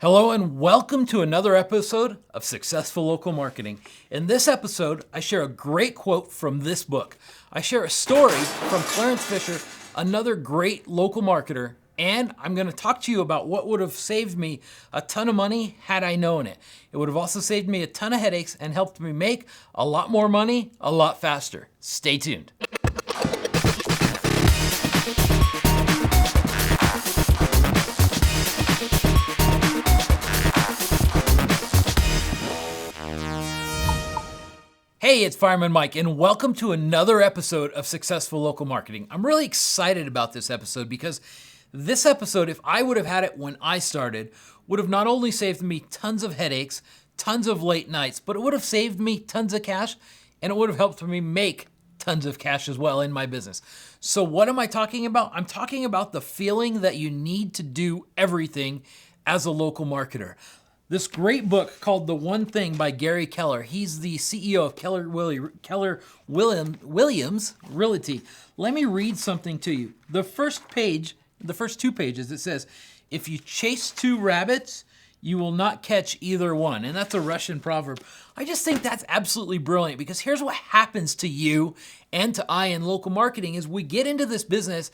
Hello and welcome to another episode of Successful Local Marketing. In this episode, I share a great quote from this book. I share a story from Clarence Fisher, another great local marketer, and I'm going to talk to you about what would have saved me a ton of money had I known it. It would have also saved me a ton of headaches and helped me make a lot more money a lot faster. Stay tuned. Hey, it's Fireman Mike, and welcome to another episode of Successful Local Marketing. I'm really excited about this episode because this episode, if I would have had it when I started, would have not only saved me tons of headaches, tons of late nights, but it would have saved me tons of cash, and it would have helped me make tons of cash as well in my business. So what am I talking about? I'm talking about the feeling that you need to do everything as a local marketer. This great book called The One Thing by Gary Keller. He's the CEO of Keller Williams Realty. Let me read something to you. The first two pages, it says, "If you chase two rabbits, you will not catch either one." And that's a Russian proverb. I just think that's absolutely brilliant because here's what happens to you and to I in local marketing is we get into this business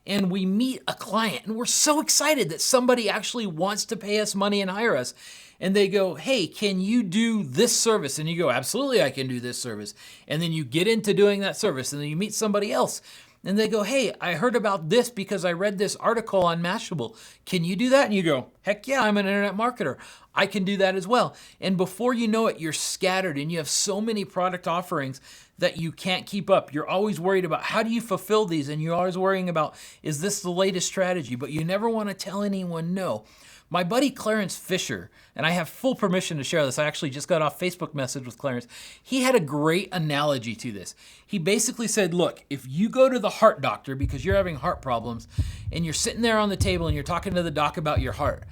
and we meet a client and we're so excited that somebody actually wants to pay us money and hire us. And they go, "Hey, can you do this service?" And you go, "Absolutely, I can do this service." And then you get into doing that service and then you meet somebody else and they go, "Hey, I heard about this because I read this article on Mashable. Can you do that?" And you go, "Heck yeah, I'm an internet marketer. I can do that as well." And before you know it, you're scattered and you have so many product offerings that you can't keep up. You're always worried about how do you fulfill these, and you're always worrying about, is this the latest strategy? But you never want to tell anyone no. My buddy Clarence Fisher, and I have full permission to share this, I actually just got off Facebook message with Clarence, he had a great analogy to this. He basically said, look, if you go to the heart doctor because you're having heart problems, and you're sitting there on the table and you're talking to the doc about your heart,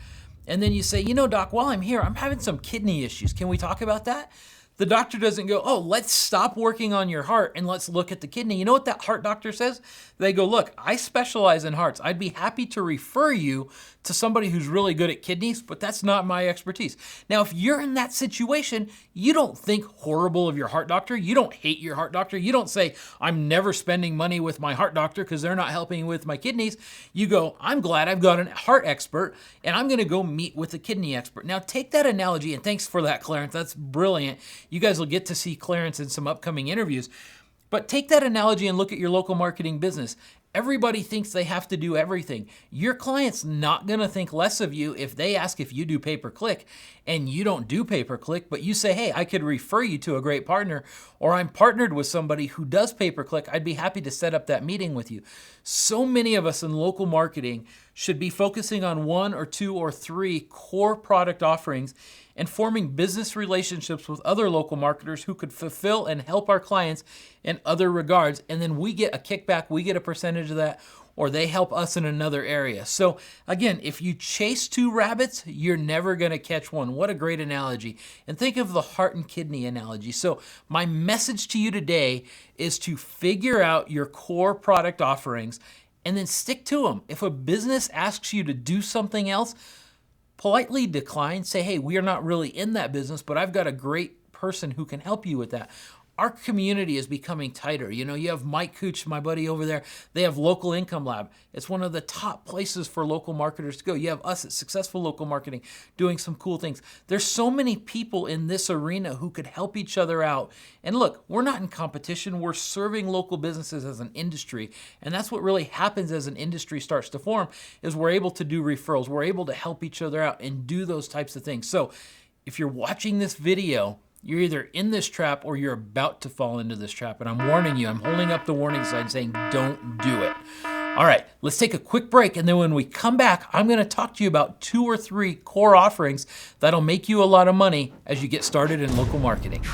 and then you say, "You know, doc, while I'm here, I'm having some kidney issues. Can we talk about that?" The doctor doesn't go, "Oh, let's stop working on your heart and let's look at the kidney." You know what that heart doctor says? They go, "Look, I specialize in hearts. I'd be happy to refer you to somebody who's really good at kidneys, but that's not my expertise." Now, if you're in that situation, you don't think horrible of your heart doctor. You don't hate your heart doctor. You don't say, "I'm never spending money with my heart doctor because they're not helping with my kidneys." You go, "I'm glad I've got a heart expert and I'm going to go meet with a kidney expert." Now, take that analogy, and thanks for that, Clarence. That's brilliant. You guys will get to see Clarence in some upcoming interviews. But take that analogy and look at your local marketing business. Everybody thinks they have to do everything. Your client's not going to think less of you if they ask if you do pay-per-click and you don't do pay-per-click, but you say, "Hey, I could refer you to a great partner," or "I'm partnered with somebody who does pay-per-click. I'd be happy to set up that meeting with you." So many of us in local marketing should be focusing on one or two or three core product offerings and forming business relationships with other local marketers who could fulfill and help our clients in other regards. And then we get a kickback, we get a percentage of that, or they help us in another area. So again, if you chase two rabbits, you're never going to catch one. What a great analogy. And think of the heart and kidney analogy. So my message to you today is to figure out your core product offerings and then stick to them. If a business asks you to do something else, politely decline. Say, "Hey, we are not really in that business, but I've got a great person who can help you with that." Our community is becoming tighter. You know, you have Mike Cooch, my buddy over there. They have Local Income Lab. It's one of the top places for local marketers to go. You have us at Successful Local Marketing doing some cool things. There's so many people in this arena who could help each other out. And look, we're not in competition. We're serving local businesses as an industry. And that's what really happens as an industry starts to form is we're able to do referrals. We're able to help each other out and do those types of things. So if you're watching this video, you're either in this trap or you're about to fall into this trap. And I'm warning you, I'm holding up the warning sign saying don't do it. All right, let's take a quick break. And then when we come back, I'm going to talk to you about 2 or 3 core offerings that'll make you a lot of money as you get started in local marketing.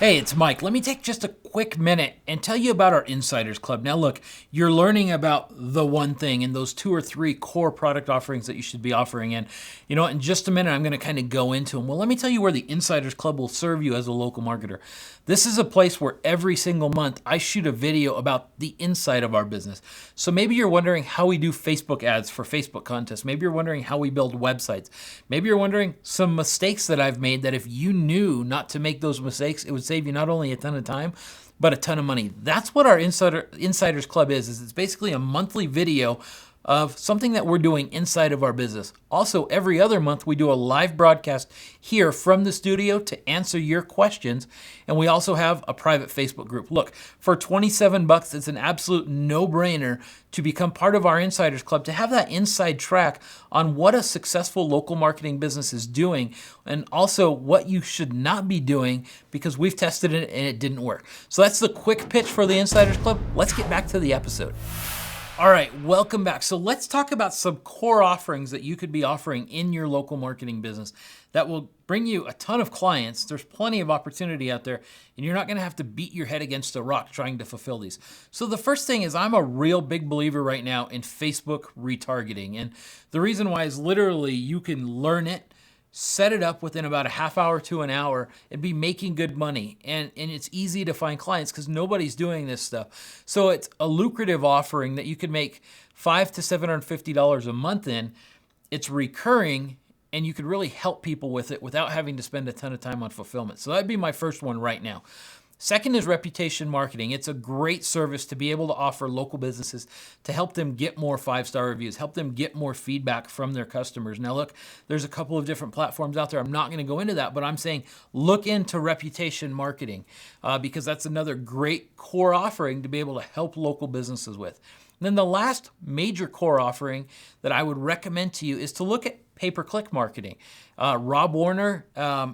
Hey, it's Mike. Let me take just a quick minute and tell you about our Insiders Club. Now look, you're learning about the one thing and those 2 or 3 core product offerings that you should be offering. And you know, in just a minute, I'm going to kind of go into them. Well, let me tell you where the Insiders Club will serve you as a local marketer. This is a place where every single month I shoot a video about the inside of our business. So maybe you're wondering how we do Facebook ads for Facebook contests. Maybe you're wondering how we build websites. Maybe you're wondering some mistakes that I've made that if you knew not to make those mistakes, it would save you not only a ton of time, but a ton of money. That's what our Insiders Club is it's basically a monthly video of something that we're doing inside of our business. Also, every other month, we do a live broadcast here from the studio to answer your questions. And we also have a private Facebook group. Look, for $27, it's an absolute no-brainer to become part of our Insiders Club, to have that inside track on what a successful local marketing business is doing, and also what you should not be doing, because we've tested it and it didn't work. So that's the quick pitch for the Insiders Club. Let's get back to the episode. All right, welcome back. So let's talk about some core offerings that you could be offering in your local marketing business that will bring you a ton of clients. There's plenty of opportunity out there, and you're not going to have to beat your head against a rock trying to fulfill these. So the first thing is, I'm a real big believer right now in Facebook retargeting. And the reason why is literally you can learn it, set it up within about a half hour to an hour, and be making good money. And it's easy to find clients because nobody's doing this stuff. So it's a lucrative offering that you could make $500 to $750 a month in. It's recurring, and you could really help people with it without having to spend a ton of time on fulfillment. So that'd be my first one right now. Second is reputation marketing. It's a great service to be able to offer local businesses to help them get more 5-star reviews, help them get more feedback from their customers. Now look, there's a couple of different platforms out there. I'm not going to go into that, but I'm saying look into reputation marketing because that's another great core offering to be able to help local businesses with. And then the last major core offering that I would recommend to you is to look at pay-per-click marketing. Rob Warner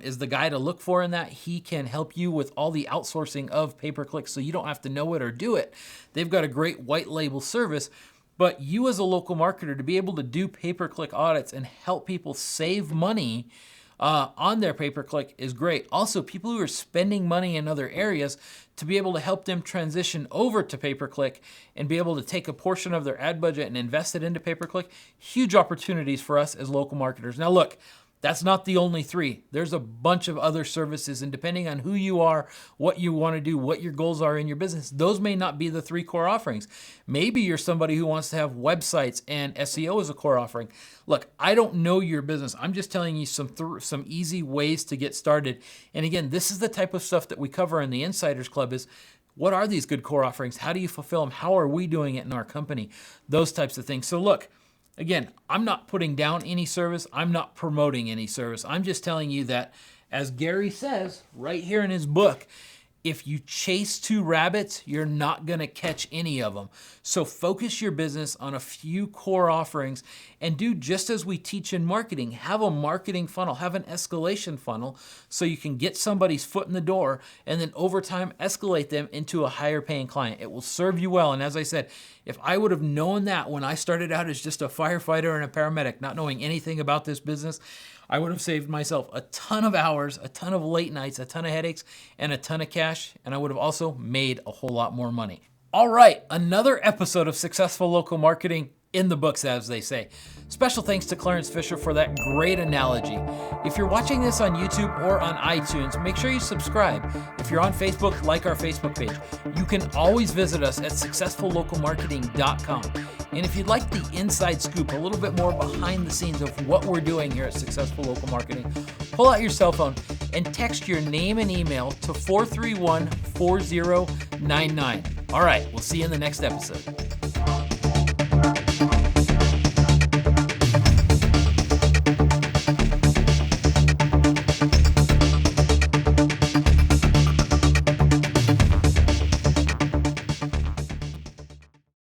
is the guy to look for in that. He can help you with all the outsourcing of pay-per-click so you don't have to know it or do it. They've got a great white label service, but you as a local marketer to be able to do pay-per-click audits and help people save money on their pay-per-click is great. Also, people who are spending money in other areas, to be able to help them transition over to pay-per-click and be able to take a portion of their ad budget and invest it into pay-per-click, huge opportunities for us as local marketers. Now look, that's not the only 3. There's a bunch of other services, and depending on who you are, what you want to do, what your goals are in your business, those may not be the 3 core offerings. Maybe you're somebody who wants to have websites and SEO as a core offering. Look, I don't know your business. I'm just telling you some easy ways to get started. And again, this is the type of stuff that we cover in the Insiders Club is, what are these good core offerings? How do you fulfill them? How are we doing it in our company? Those types of things. So look, again, I'm not putting down any service. I'm not promoting any service. I'm just telling you that, as Gary says right here in his book, if you chase 2 rabbits, you're not going to catch any of them. So focus your business on a few core offerings and do just as we teach in marketing. Have a marketing funnel, have an escalation funnel so you can get somebody's foot in the door and then over time escalate them into a higher paying client. It will serve you well. And as I said, if I would have known that when I started out as just a firefighter and a paramedic, not knowing anything about this business, I would have saved myself a ton of hours, a ton of late nights, a ton of headaches, and a ton of cash, and I would have also made a whole lot more money. All right, another episode of Successful Local Marketing in the books, as they say. Special thanks to Clarence Fisher for that great analogy. If you're watching this on YouTube or on iTunes, make sure you subscribe. If you're on Facebook, like our Facebook page. You can always visit us at successfullocalmarketing.com. And if you'd like the inside scoop, a little bit more behind the scenes of what we're doing here at Successful Local Marketing, pull out your cell phone and text your name and email to 431-4099. All right, we'll see you in the next episode.